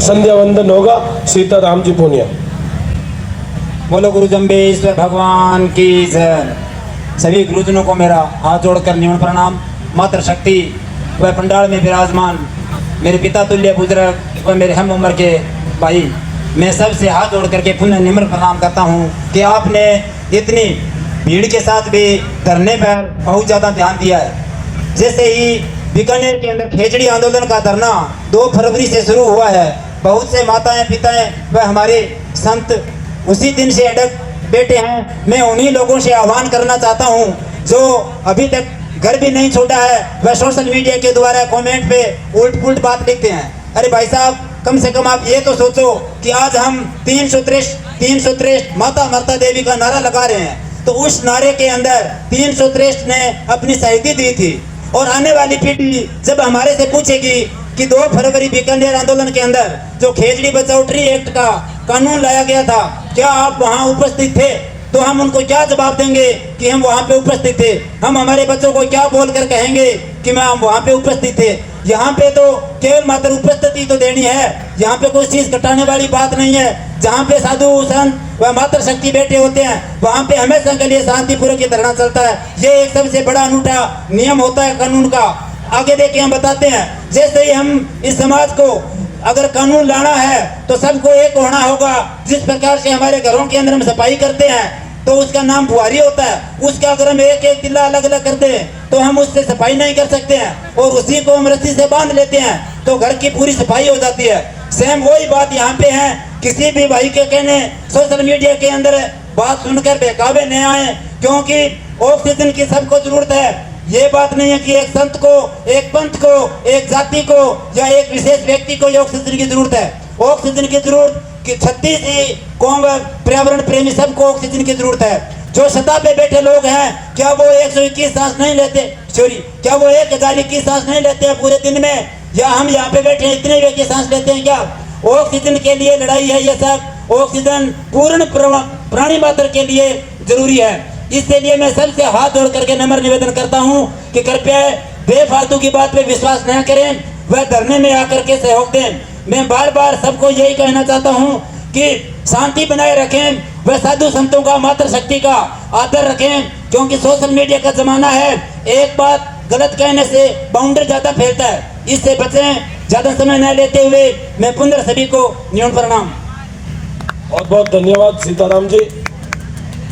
संध्या वंदन होगा। सीताराम जी पुनिया। बोलो गुरु जम्बेश्वर भगवान की जय। सभी गुरुजनों को मेरा हाथ जोड़कर निमन प्रणाम। मातृशक्ति व पंडाल में विराजमान मेरे पिता तुल्य बुजुर्ग व मेरे हम उम्र के भाई, मैं सबसे हाथ जोड़ करके पुनः निम्र प्रणाम करता हूँ कि आपने इतनी भीड़ के साथ भी धरने पर बहुत ज़्यादा ध्यान दिया है। जैसे ही बीकानेर के अंदर खेजड़ी आंदोलन का धरना 2 फरवरी से शुरू हुआ है, बहुत से माताएं पिताएं व हमारे संत उसी दिन से अडग बैठे हैं। मैं उन्हीं लोगों से आह्वान करना चाहता हूं जो अभी तक घर भी नहीं छोड़ा है, वह सोशल मीडिया के द्वारा कमेंट पे उल्ट पुल्ट बात लिखते हैं। अरे भाई साहब, कम से कम आप ये तो सोचो कि आज हम 363 माता मर्ता देवी का नारा लगा रहे हैं, तो उस नारे के अंदर 363 ने अपनी शहीदी दी थी। और आने वाली पीढ़ी जब हमारे से पूछेगी कि 2 फरवरी बीकानेर आंदोलन के अंदर जो खेजड़ी बचाओ ट्री एक्ट का कानून लाया गया था, क्या आप वहां उपस्थित थे, तो हम उनको क्या जवाब देंगे कि हम वहां पे उपस्थित थे। हम हमारे बच्चों को क्या बोलकर कहेंगे कि मैं हम वहां पे उपस्थित थे। यहाँ पे तो केवल मात्र उपस्थिति तो देनी है, यहाँ पे कोई चीज घटाने वाली बात नहीं है। जहाँ पे साधु संत व मातृ शक्ति बैठे होते हैं, वहाँ पे हमेशा के लिए शांतिपूर्वक धरना चलता है। ये एक सबसे बड़ा अनूठा नियम होता है कानून का। आगे देखिए हम बताते हैं, जैसे ही हम इस समाज को अगर कानून लाना है तो सबको एक होना होगा। जिस प्रकार से हमारे घरों के अंदर हम सफाई करते हैं तो उसका नाम बुहारी होता है, उसका अगर हम एक एक तिल्ला अलग अलग कर दें तो हम उससे सफाई नहीं कर सकते हैं, और उसी को हम रस्सी से बांध लेते हैं तो घर की पूरी सफाई हो जाती है। सेम वही बात यहाँ पे है। किसी भी भाई के कहने सोशल मीडिया के अंदर बात सुनकर बहकावे नहीं आए, क्योंकि ऑक्सीजन की सबको जरूरत है। ये बात नहीं है कि एक संत को, एक पंथ को, एक जाति को या एक विशेष व्यक्ति को ऑक्सीजन की जरूरत है। ऑक्सीजन की जरूरत कि 36 ही कौम पर्यावरण प्रेमी सबको ऑक्सीजन की जरूरत है। जो सतह पे बैठे लोग हैं, क्या वो 121 सांस नहीं लेते, सॉरी क्या वो 1021 सांस नहीं लेते हैं पूरे दिन में, या हम यहाँ पे बैठे हैं इतने व्यक्ति सांस लेते हैं क्या? ऑक्सीजन के लिए लड़ाई है ये सब। ऑक्सीजन पूर्ण प्राणी मात्र के लिए जरूरी है। इसलिए मैं सबसे हाथ जोड़ करके नम्र निवेदन करता हूं कि कृपया बेफालतू की बात पे विश्वास न करें, वह धरने में आकर के सहयोग दें। मैं बार बार सबको यही कहना चाहता हूं कि शांति बनाए रखें, वह साधु संतों का मातृ शक्ति का आदर रखें, क्योंकि सोशल मीडिया का जमाना है। एक बात गलत कहने से बाउंडर ज्यादा फैलता है, इससे बचें। ज्यादा समय न लेते हुए मैं पुनः सभी को निमन प्रणाम। बहुत बहुत धन्यवाद सीताराम जी।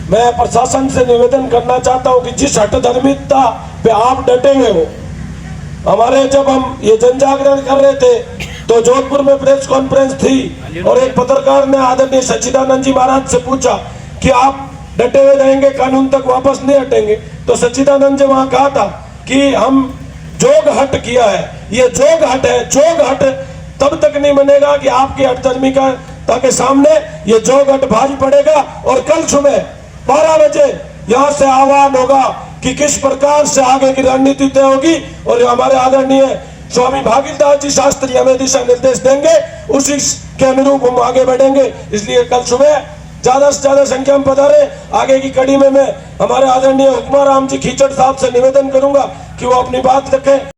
मैं प्रशासन से निवेदन करना चाहता हूं कि जिस हट धर्मिकता पे आप डटे हुए हो, हमारे जब हम ये जन जागरण कर रहे थे तो जोधपुर में प्रेस कॉन्फ्रेंस थी और एक पत्रकार ने आदरणीय सच्चिदानंद जी महाराज से पूछा कि आप डटे हुए रहेंगे, कानून तक वापस नहीं हटेंगे, तो सच्चिदानंद जी वहां कहा था कि हम जोग हट किया है। ये जोग हट है। जोग हट तब तक नहीं बनेगा कि आपकी हट धर्मिकता के सामने ये जोग हट भारी पड़ेगा। और कल सुबह 12 बजे यहाँ से आह्वान होगा कि किस प्रकार से आगे की रणनीति तय होगी, और हमारे आदरणीय स्वामी भागीरदास जी शास्त्री हमें दिशा निर्देश देंगे, उसी के अनुरूप हम आगे बढ़ेंगे। इसलिए कल सुबह ज्यादा से ज्यादा संख्या में पधारे। आगे की कड़ी में मैं हमारे आदरणीय हुक्माराम जी खीचड़ साहब से निवेदन करूंगा कि वो अपनी बात रखें।